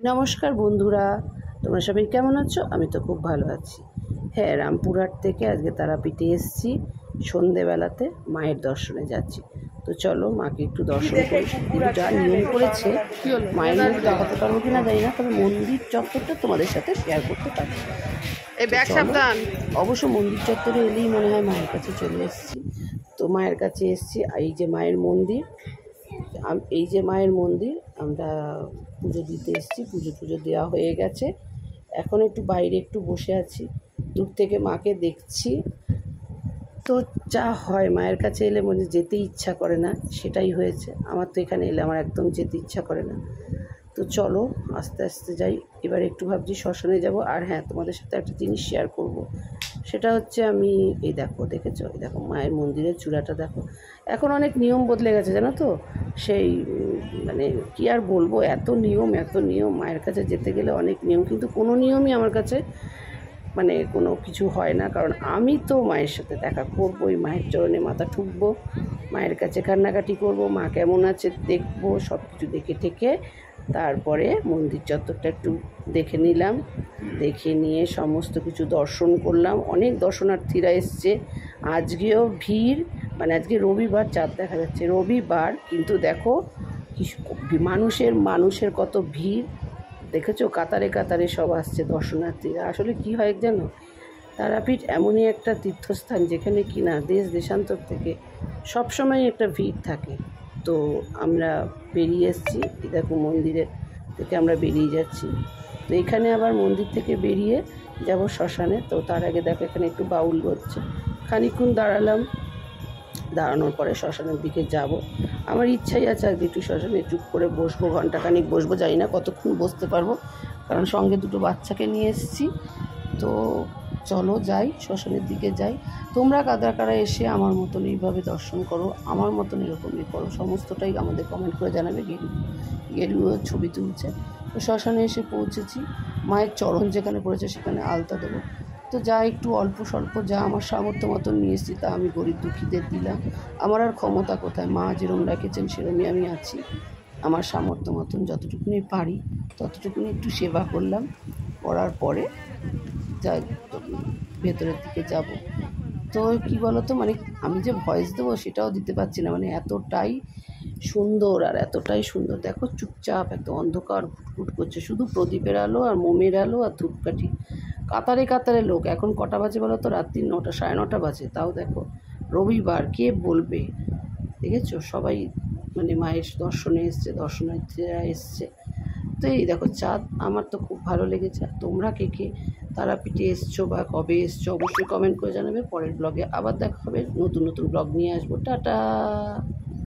নমস্কার বন্ধুরা, তোমরা সবাই কেমন আছো? আমি তো খুব ভালো আছি। হ্যাঁ, রামপুরহাট থেকে আজকে তারাপীঠে এসেছি। সন্ধেবেলাতে মায়ের দর্শনে যাচ্ছি। তো চলো মাকে একটু দর্শন করি। কিন্তু যা নিয়ম করেছে মায়ের মুখ দেখাতে পারবো কিনা জানি না, তবে মন্দির চত্বরটা তোমাদের সাথে শেয়ার করতে পারবো। অবশ্য মন্দির চত্বরে এলেই মনে হয় মায়ের কাছে চলে এসেছি। তো মায়ের কাছে এসেছি। এই যে মায়ের মন্দির, আমরা পুজো দিতে এসেছি। পুজো দেওয়া হয়ে গেছে। এখন একটু বাইরে একটু বসে আছি, দূর থেকে মাকে দেখছি। তো যা হয়, মায়ের কাছে এলে মনে যেতে ইচ্ছা করে না, সেটাই হয়েছে। আমার তো এখানে এলে আমার একদম যেতে ইচ্ছা করে না। তো চলো আস্তে আস্তে যাই। এবার একটু ভাবছি শ্মশানে যাব। আর হ্যাঁ, তোমাদের সাথে একটা জিনিস শেয়ার করব। সেটা হচ্ছে আমি এই দেখেছো, এই দেখো মায়ের মন্দিরের চূড়াটা দেখো। এখন অনেক নিয়ম বদলে গেছে জানো তো। সেই মানে কি আর বলবো, এত নিয়ম মায়ের কাছে যেতে গেলে অনেক নিয়ম, কিন্তু কোনো নিয়মই আমার কাছে মানে কোনো কিছু হয় না। কারণ আমি তো মায়ের সাথে দেখা করবোই, মায়ের চরণে মাথা ঠুকবো, মায়ের কাছে কান্নাকাটি করব, মা কেমন আছে দেখবো, সব কিছু দেখে ঠেকে তারপরে মন্দির চত্বরটা একটু দেখে নিলাম। দেখে নিয়ে সমস্ত কিছু দর্শন করলাম। অনেক দর্শনার্থীরা এসছে। আজকেও ভিড়, মানে আজকে রবিবার, চাঁদ দেখা যাচ্ছে রবিবার, কিন্তু দেখো মানুষের কত ভিড় দেখেছো। কাতারে কাতারে সব আসছে দর্শনার্থীরা। আসলে কি হয় জানো, তারাপীঠ এমনই একটা তীর্থস্থান যেখানে কিনা দেশ দেশান্তর থেকে সবসময় একটা ভিড় থাকে। তো আমরা বেরিয়ে এসেছি, দেখো মন্দিরের থেকে আমরা বেরিয়ে যাচ্ছি। তো এখানে আবার মন্দির থেকে বেরিয়ে যাব শ্মশানে। তো তার আগে দেখো এখানে একটু বাউল হচ্ছে, খানিকক্ষণ দাঁড়ানোর পরে শ্মশানের দিকে যাব। আমার ইচ্ছাই আছে আজকে একটু শ্মশানে চুপ করে বসবো, ঘন্টাখানিক বসবো, জানি না কতক্ষণ বসতে পারবো, কারণ সঙ্গে দুটো বাচ্চাকে নিয়ে এসেছি। তো চলো যাই, শ্মশানের দিকে যাই। তোমরা কারা এসে আমার মতন এইভাবে দর্শন করো, আমার মতন এরকমই করো, সমস্তটাই আমাদের কমেন্ট করে জানাবে। গেরুয়া ছবি তুলছে। তো শ্মশানে এসে পৌঁছেছি। মায়ের চরণ যেখানে পড়েছে সেখানে আলতা দেবো। তো যা একটু অল্প স্বল্প যা আমার সামর্থ্য মতন নিয়ে এসেছি, তা আমি গরিব দুঃখীদের দিলাম। আমার আর ক্ষমতা কোথায়, মা যেরকম রেখেছেন সেরকমই আমি আছি। আমার সামর্থ্য মতন যতটুকুনি পারি ততটুকুনি একটু সেবা করলাম। করার পরে যাই ভেতরের দিকে যাব। তো কী বলো তো, মানে আমি যে ভয়েস দেবো সেটাও দিতে পারছি না, মানে এতটাই সুন্দর আর এতটাই সুন্দর। দেখো চুপচাপ একদম অন্ধকার ঘুটঘুট করছে, শুধু প্রদীপের আলো আর মোমের আলো আর ধূপকাঠি। কাতারে কাতারে লোক। এখন কটা বাজে বলো তো? রাত্রি 9টা, 9:30 বাজে। তাও দেখো রবিবার, কে বলবে। দেখেছো সবাই মানে মায়ের দর্শনে এসছে, দর্শনার্থীরা এসছে। তো এই দেখো চাঁদ, আমার তো খুব ভালো লেগেছে। তোমরা কে তারাপীঠে এসছো বা কবে এসছো অবশ্যই কমেন্ট করে জানাবে। পরের ব্লগে আবার দেখা হবে, নতুন ব্লগ নিয়ে আসবো। টাটা।